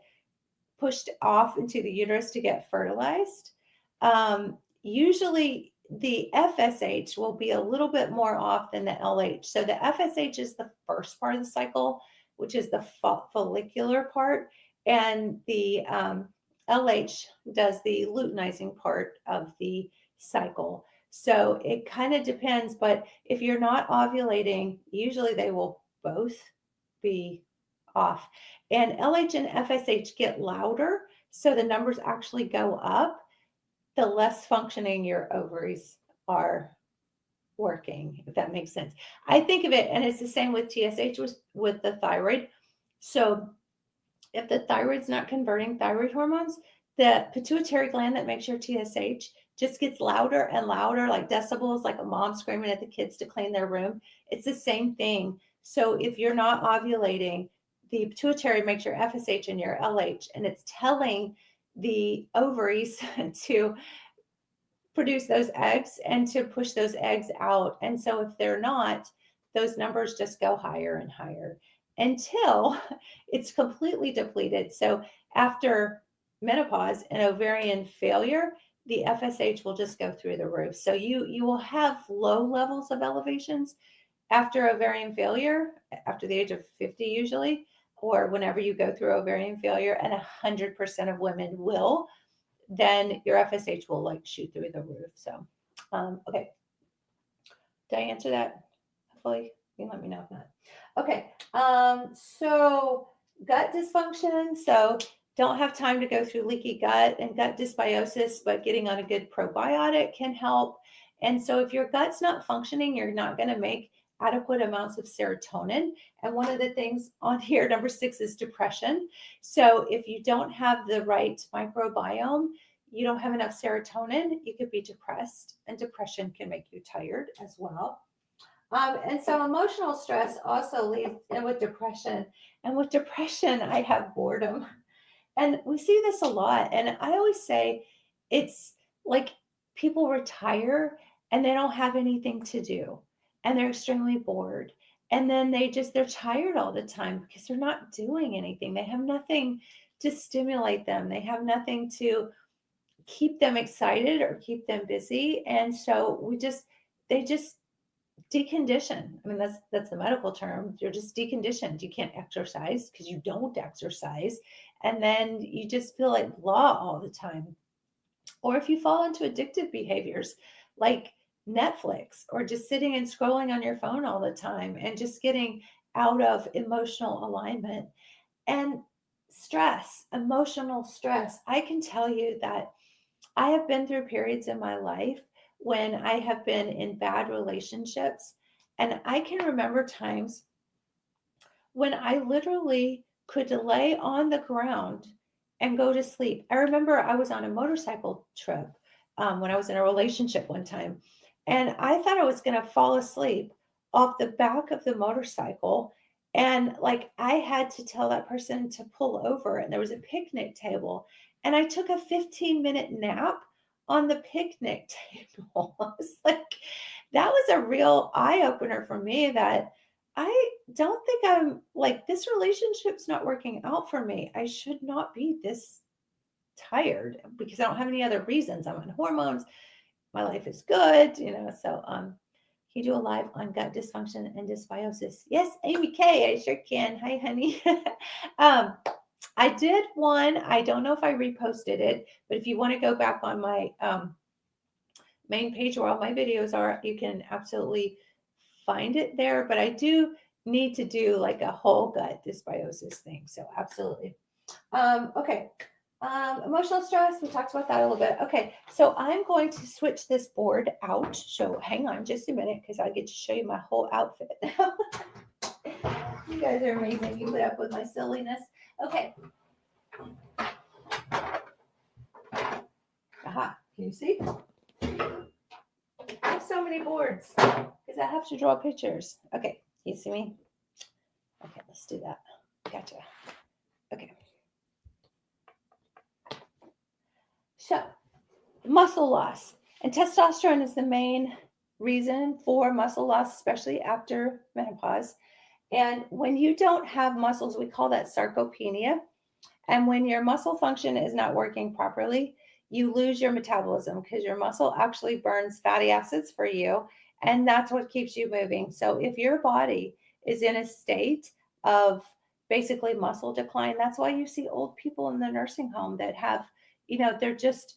pushed off into the uterus to get fertilized. Usually the FSH will be a little bit more off than the LH. So the FSH is the first part of the cycle, which is the follicular part, and the LH does the luteinizing part of the cycle. So it kind of depends, but if you're not ovulating, usually they will both be off. And LH and FSH get louder, so the numbers actually go up the less functioning your ovaries are working, if that makes sense. I think of it, and it's the same with TSH with the thyroid. So if the thyroid's not converting thyroid hormones, the pituitary gland that makes your TSH just gets louder and louder, like decibels, like a mom screaming at the kids to clean their room. It's the same thing. So if you're not ovulating, the pituitary makes your FSH and your LH, and it's telling the ovaries to produce those eggs and to push those eggs out. And so if they're not, those numbers just go higher and higher until it's completely depleted. So after menopause and ovarian failure, the FSH will just go through the roof. So you will have low levels of elevations after ovarian failure, after the age of 50 usually, or whenever you go through ovarian failure, and 100% of women will, then your FSH will like shoot through the roof. So, okay. Did I answer that? Hopefully you can let me know if not. Okay. So gut dysfunction. So don't have time to go through leaky gut and gut dysbiosis, but getting on a good probiotic can help. And so if your gut's not functioning, you're not going to make adequate amounts of serotonin. And one of the things on here, number 6, is depression. So if you don't have the right microbiome, you don't have enough serotonin, you could be depressed, and depression can make you tired as well. And so emotional stress also leads in with depression. And with depression, I have boredom. And we see this a lot. And I always say it's like people retire and they don't have anything to do and they're extremely bored. And then they're tired all the time because they're not doing anything. They have nothing to stimulate them. They have nothing to keep them excited or keep them busy. And so they just decondition. I mean, that's the medical term. You're just deconditioned. You can't exercise because you don't exercise. And then you just feel like blah all the time. Or if you fall into addictive behaviors like Netflix or just sitting and scrolling on your phone all the time and just getting out of emotional alignment and stress, emotional stress. I can tell you that I have been through periods in my life when I have been in bad relationships. And I can remember times when I literally could lay on the ground and go to sleep. I remember I was on a motorcycle trip when I was in a relationship one time, and I thought I was going to fall asleep off the back of the motorcycle. And like I had to tell that person to pull over, and there was a picnic table, and I took a 15-minute nap on the picnic table. I was like, that was a real eye opener for me that I don't think I'm like, this relationship's not working out for me. I should not be this tired because I don't have any other reasons. I'm on hormones. My life is good, So, can you do a live on gut dysfunction and dysbiosis? Yes, Amy K, I sure can. Hi, honey. um, I did one. I don't know if I reposted it, but if you want to go back on my main page where all my videos are, you can absolutely find it there. But I do need to do like a whole gut dysbiosis thing. So absolutely. Okay. Emotional stress, we talked about that a little bit. Okay, so I'm going to switch this board out. So hang on just a minute because I get to show you my whole outfit now. You guys are amazing. You put up with my silliness. Okay. Aha, can you see? I have so many boards because I have to draw pictures. Okay, can you see me? Okay, let's do that. Gotcha. Okay. So, muscle loss. And testosterone is the main reason for muscle loss, especially after menopause. And when you don't have muscles, we call that sarcopenia. And when your muscle function is not working properly, you lose your metabolism because your muscle actually burns fatty acids for you. And that's what keeps you moving. So if your body is in a state of basically muscle decline, that's why you see old people in the nursing home that have, they're just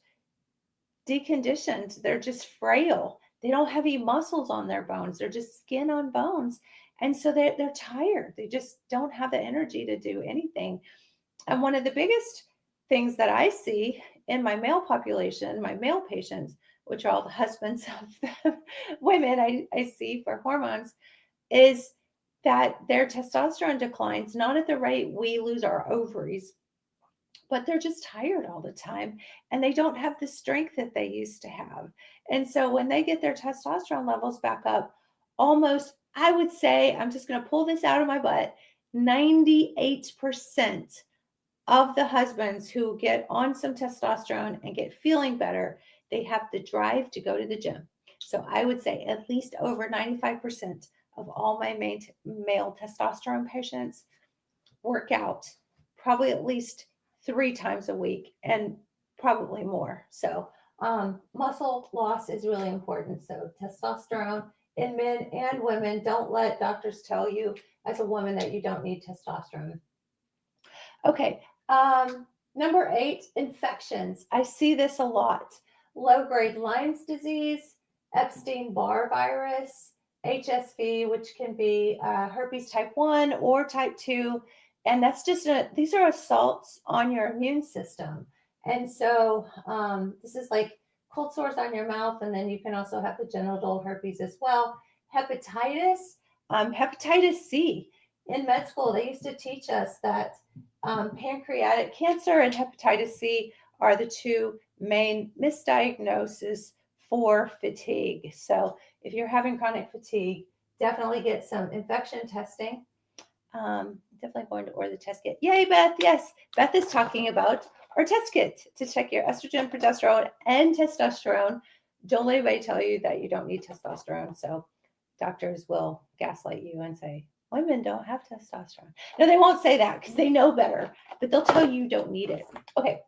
deconditioned. They're just frail. They don't have any muscles on their bones. They're just skin on bones. And so they're tired. They just don't have the energy to do anything. And one of the biggest things that I see in my male population, my male patients, which are all the husbands of women I see for hormones, is that their testosterone declines, not at the rate we lose our ovaries, but they're just tired all the time and they don't have the strength that they used to have. And so when they get their testosterone levels back up, almost, I would say, I'm just going to pull this out of my butt, 98% of the husbands who get on some testosterone and get feeling better, they have the drive to go to the gym. So I would say at least over 95% of all my male testosterone patients work out probably at least 3 times a week and probably more. So muscle loss is really important. So testosterone in men and women, don't let doctors tell you as a woman that you don't need testosterone. Okay, number 8, infections. I see this a lot. Low-grade Lyme's disease, Epstein-Barr virus, HSV, which can be herpes type 1 or type 2. And that's these are assaults on your immune system. And so this is like cold sores on your mouth, and then you can also have the genital herpes as well. Hepatitis, hepatitis C. In med school, they used to teach us that pancreatic cancer and hepatitis C are the 2 main misdiagnosis for fatigue. So if you're having chronic fatigue, definitely get some infection testing. Definitely going to order the test kit. Yay, Beth. Yes, Beth is talking about our test kit to check your estrogen, progesterone, and testosterone. Don't let anybody tell you that you don't need testosterone. So doctors will gaslight you and say, women don't have testosterone. No, they won't say that because they know better, but they'll tell you don't need it. Okay.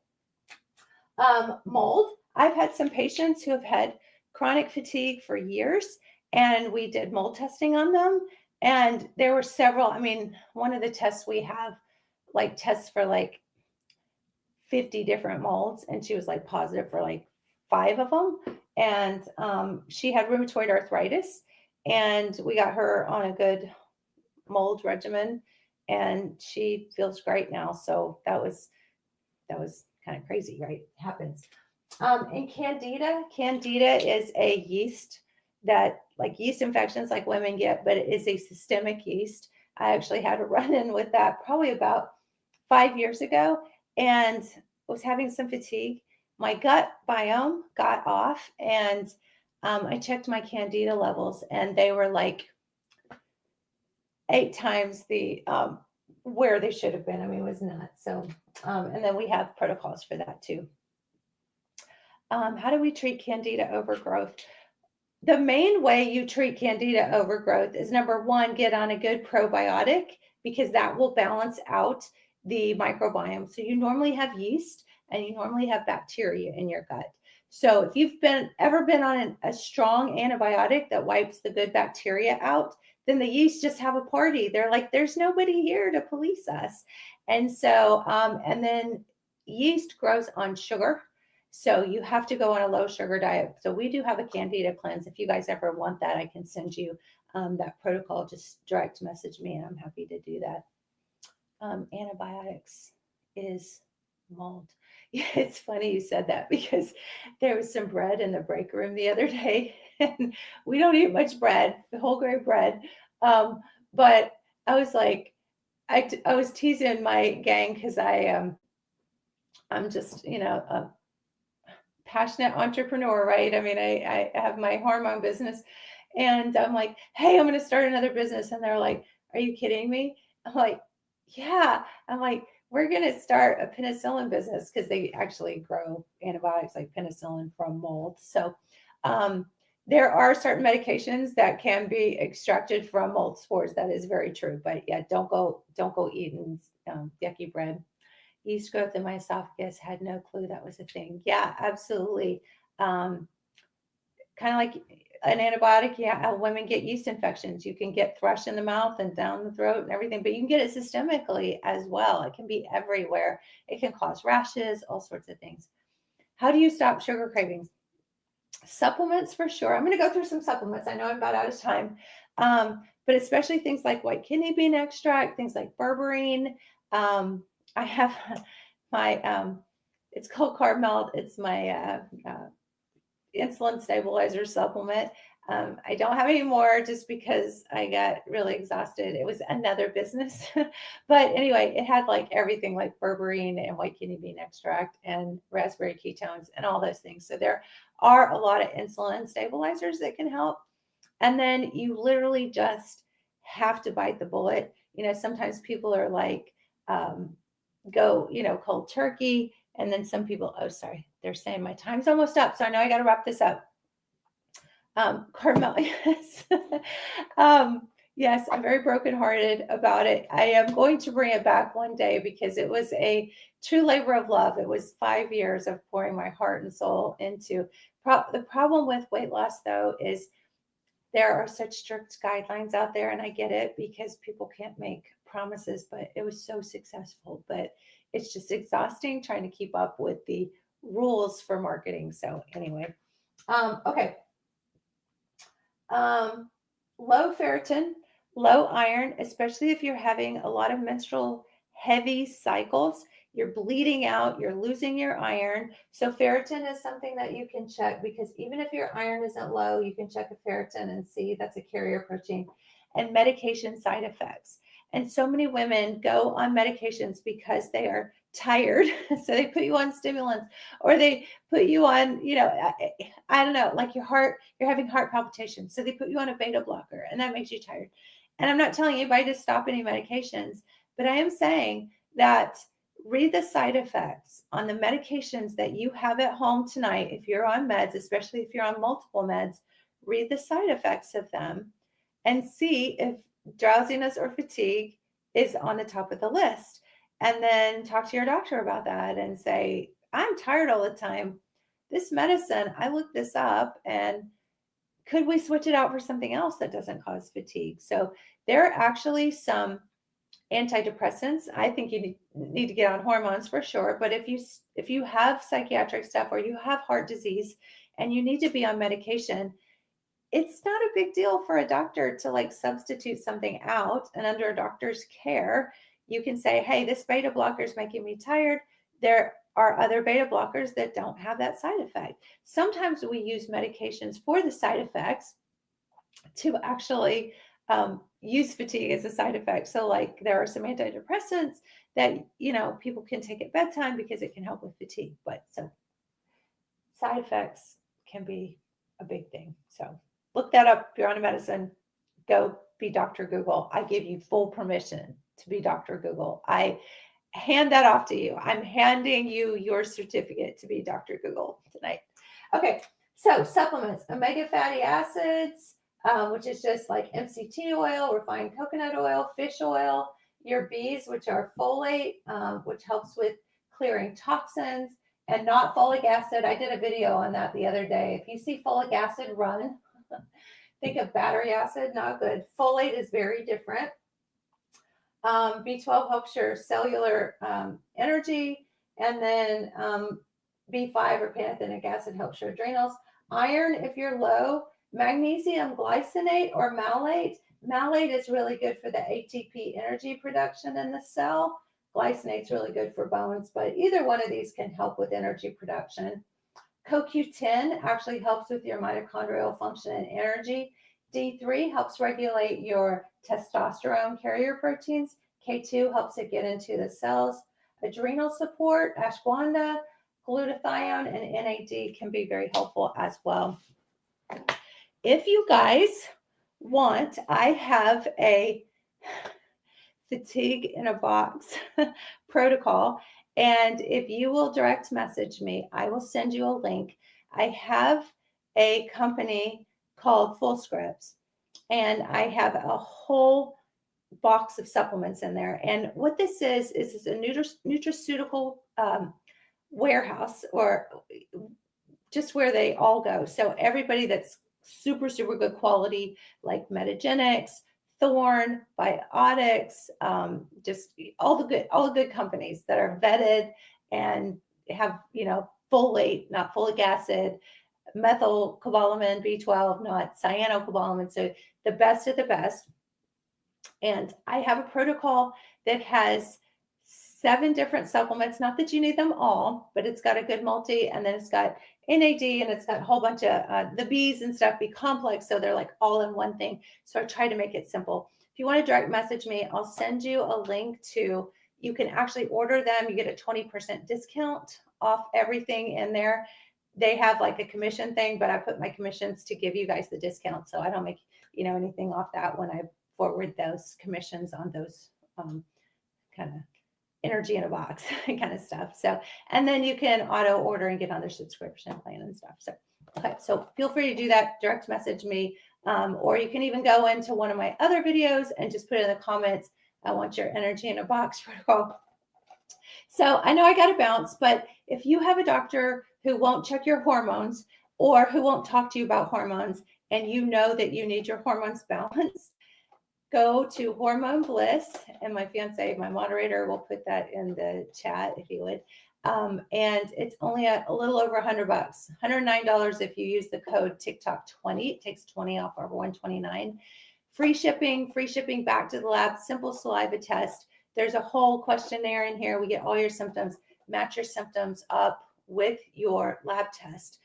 Mold. I've had some patients who have had chronic fatigue for years, and we did mold testing on them. And there were several. I mean, one of the tests we have, like, tests for like 50 different molds, and she was like positive for like 5 of them. And she had rheumatoid arthritis, and we got her on a good mold regimen, and she feels great now. So that was kind of crazy, right? It happens. And candida is a yeast that, like yeast infections like women get, but it is a systemic yeast. I actually had a run-in with that probably about 5 years ago, and was having some fatigue. My gut biome got off, and I checked my candida levels, and they were like 8 times the where they should have been. I mean, it was nuts. So, and then we have protocols for that too. How do we treat candida overgrowth? The main way you treat candida overgrowth is, number one, get on a good probiotic, because that will balance out the microbiome. So you normally have yeast and you normally have bacteria in your gut. So if you've ever been on a strong antibiotic that wipes the good bacteria out, then the yeast just have a party. They're like, there's nobody here to police us. And so, and then yeast grows on sugar. So you have to go on a low sugar diet. So we do have a candida cleanse. If you guys ever want that, I can send you that protocol. Just direct message me, and I'm happy to do that. Antibiotics is mold. Yeah, it's funny you said that, because there was some bread in the break room the other day, and we don't eat much bread, the whole grain bread. But I was like, I was teasing my gang, because I'm just, a passionate entrepreneur, right? I mean, I have my hormone business, and I'm like, hey, I'm going to start another business. And they're like, are you kidding me? I'm like, yeah. I'm like, we're going to start a penicillin business, because they actually grow antibiotics like penicillin from mold. So there are certain medications that can be extracted from mold spores. That is very true. But yeah, don't go eating yucky bread. Yeast growth in my esophagus, had no clue that was a thing. Yeah, absolutely. Kind of like an antibiotic. Yeah, women get yeast infections. You can get thrush in the mouth and down the throat and everything, but you can get it systemically as well. It can be everywhere. It can cause rashes, all sorts of things. How do you stop sugar cravings? Supplements, for sure. I'm going to go through some supplements. I know I'm about out of time, but especially things like white kidney bean extract, things like berberine. I have my, it's called Carb Melt. It's my insulin stabilizer supplement. I don't have any more, just because I got really exhausted. It was another business. But anyway, it had like everything, like berberine and white kidney bean extract and raspberry ketones and all those things. So there are a lot of insulin stabilizers that can help. And then you literally just have to bite the bullet. Sometimes people are like, go, cold turkey. And then some people, oh, sorry, they're saying my time's almost up. So I know I got to wrap this up. Carmel, yes. Yes, I'm very brokenhearted about it. I am going to bring it back one day, because it was a true labor of love. It was 5 years of pouring my heart and soul into. The problem with weight loss, though, is there are such strict guidelines out there, and I get it, because people can't make promises, but it was so successful. But it's just exhausting trying to keep up with the rules for marketing. So anyway, okay. Low ferritin, low iron, especially if you're having a lot of menstrual heavy cycles, you're bleeding out, you're losing your iron. So ferritin is something that you can check, because even if your iron isn't low, you can check a ferritin and see that's a carrier protein. And medication side effects. And so many women go on medications because they are tired. So they put you on stimulants, or they put you on, I don't know, like you're having heart palpitations. So they put you on a beta blocker and that makes you tired. And I'm not telling anybody to stop any medications, but I am saying that read the side effects on the medications that you have at home tonight. If you're on meds, especially if you're on multiple meds, read the side effects of them and see if drowsiness or fatigue is on the top of the list. And then talk to your doctor about that and say, I'm tired all the time. This medicine, I looked this up, and could we switch it out for something else that doesn't cause fatigue? So there are actually some antidepressants. I think you need to get on hormones for sure. But if you have psychiatric stuff or you have heart disease and you need to be on medication, it's not a big deal for a doctor to like substitute something out. And under a doctor's care, you can say, hey, this beta blocker is making me tired. There are other beta blockers that don't have that side effect. Sometimes we use medications for the side effects to actually use fatigue as a side effect. So like there are some antidepressants that, people can take at bedtime because it can help with fatigue. But so side effects can be a big thing. So look that up. If you're on a medicine, go be Dr. Google. I give you full permission to be Dr. Google. I hand that off to you. I'm handing you your certificate to be Dr. Google tonight. Okay, so supplements, omega fatty acids, which is just like MCT oil, refined coconut oil, fish oil, your Bs, which are folate, which helps with clearing toxins, and not folic acid. I did a video on that the other day. If you see folic acid, run. Think of battery acid, not good. Folate is very different. B12 helps your cellular energy, and then B5 or pantothenic acid helps your adrenals. Iron, if you're low. Magnesium glycinate or malate. Malate is really good for the ATP energy production in the cell. Glycinate's really good for bones, but either one of these can help with energy production. CoQ10 actually helps with your mitochondrial function and energy. D3 helps regulate your testosterone carrier proteins. K2 helps it get into the cells. Adrenal support, ashwagandha, glutathione, and NAD can be very helpful as well. If you guys want, I have a fatigue in a box protocol. And if you will direct message me, I will send you a link. I have a company called Full Scripts, and I have a whole box of supplements in there. And what this is a nutraceutical warehouse, or just where they all go. So everybody that's super, super good quality, like Metagenics, Thorne, Biotics, just all the good companies that are vetted and have, folate, not folic acid, methylcobalamin, B12, not cyanocobalamin. So the best of the best. And I have a protocol that has 7 different supplements. Not that you need them all, but it's got a good multi, and then it's got NAD, and it's got a whole bunch of the Bs and stuff, be complex. So they're like all in one thing. So I try to make it simple. If you want to direct message me, I'll send you a link to, you can actually order them. You get a 20% discount off everything in there. They have like a commission thing, but I put my commissions to give you guys the discount. So I don't make, anything off that when I forward those commissions on those kind of energy in a box kind of stuff. So, and then you can auto order and get on their subscription plan and stuff. So, okay. So feel free to do that. Direct message me. Or you can even go into one of my other videos and just put in the comments, I want your energy in a box protocol. So I know I got to bounce, but if you have a doctor who won't check your hormones or who won't talk to you about hormones, and you know that you need your hormones balanced, go to Hormone Bliss, and my fiance, my moderator, will put that in the chat if you would. And it's only a little over $100, $109 if you use the code TikTok20. It takes 20 off over $129. Free shipping back to the lab, simple saliva test. There's a whole questionnaire in here. We get all your symptoms, match your symptoms up with your lab test.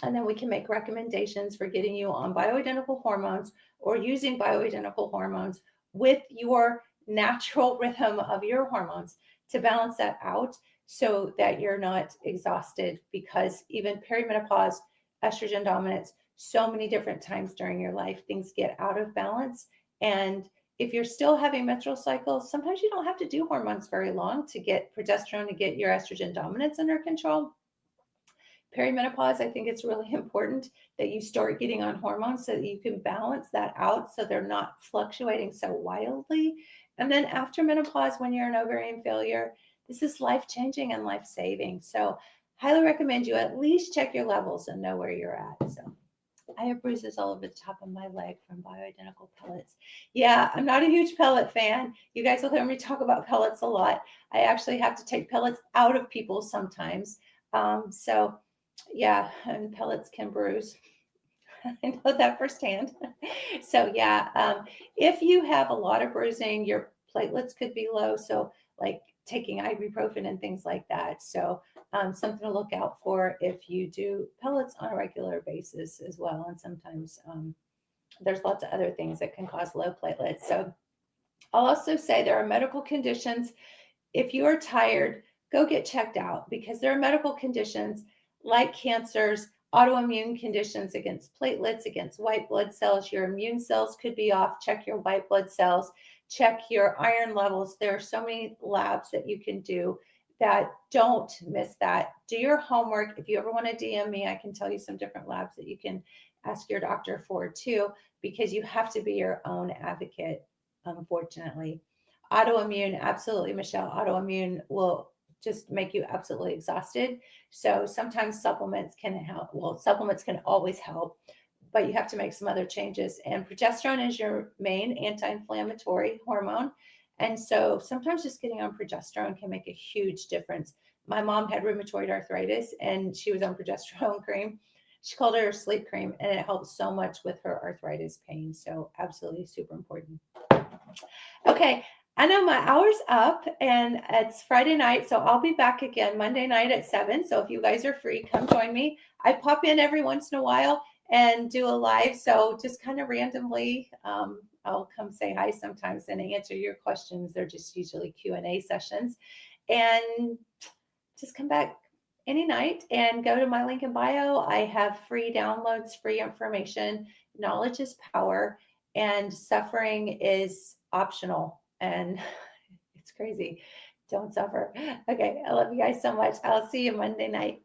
And then we can make recommendations for getting you on bioidentical hormones or using bioidentical hormones with your natural rhythm of your hormones to balance that out so that you're not exhausted, because even perimenopause, estrogen dominance, so many different times during your life, things get out of balance. And if you're still having menstrual cycles, sometimes you don't have to do hormones very long to get progesterone, to get your estrogen dominance under control. Perimenopause, I think it's really important that you start getting on hormones so that you can balance that out so they're not fluctuating so wildly. And then after menopause, when you're an ovarian failure, this is life changing and life saving. So, highly recommend you at least check your levels and know where you're at. So, I have bruises all over the top of my leg from bioidentical pellets. Yeah, I'm not a huge pellet fan. You guys will hear me talk about pellets a lot. I actually have to take pellets out of people sometimes. So, yeah, and pellets can bruise. I know that firsthand. So, yeah, if you have a lot of bruising, your platelets could be low. So, like taking ibuprofen and things like that. So, something to look out for if you do pellets on a regular basis as well. And sometimes there's lots of other things that can cause low platelets. So, I'll also say there are medical conditions. If you are tired, go get checked out, because there are medical conditions like cancers, autoimmune conditions against platelets, against white blood cells. Your immune cells could be off. Check your white blood cells, check your iron levels. There are so many labs that you can do that. Don't miss that. Do your homework. If you ever want to DM me, I can tell you some different labs that you can ask your doctor for too, because you have to be your own advocate, unfortunately. Autoimmune, absolutely, Michelle. Autoimmune will just make you absolutely exhausted. So sometimes supplements can help. Well, supplements can always help, but you have to make some other changes. And progesterone is your main anti inflammatory hormone. And so sometimes just getting on progesterone can make a huge difference. My mom had rheumatoid arthritis and she was on progesterone cream. She called it her sleep cream, and it helped so much with her arthritis pain. So, absolutely super important. Okay, I know my hour's up and it's Friday night, so I'll be back again Monday night at 7. So if you guys are free, come join me. I pop in every once in a while and do a live. So just kind of randomly, I'll come say hi sometimes and answer your questions. They're just usually Q&A sessions. And just come back any night and go to my link in bio. I have free downloads, free information. Knowledge is power, and suffering is optional. And it's crazy. Don't suffer. Okay. I love you guys so much. I'll see you Monday night.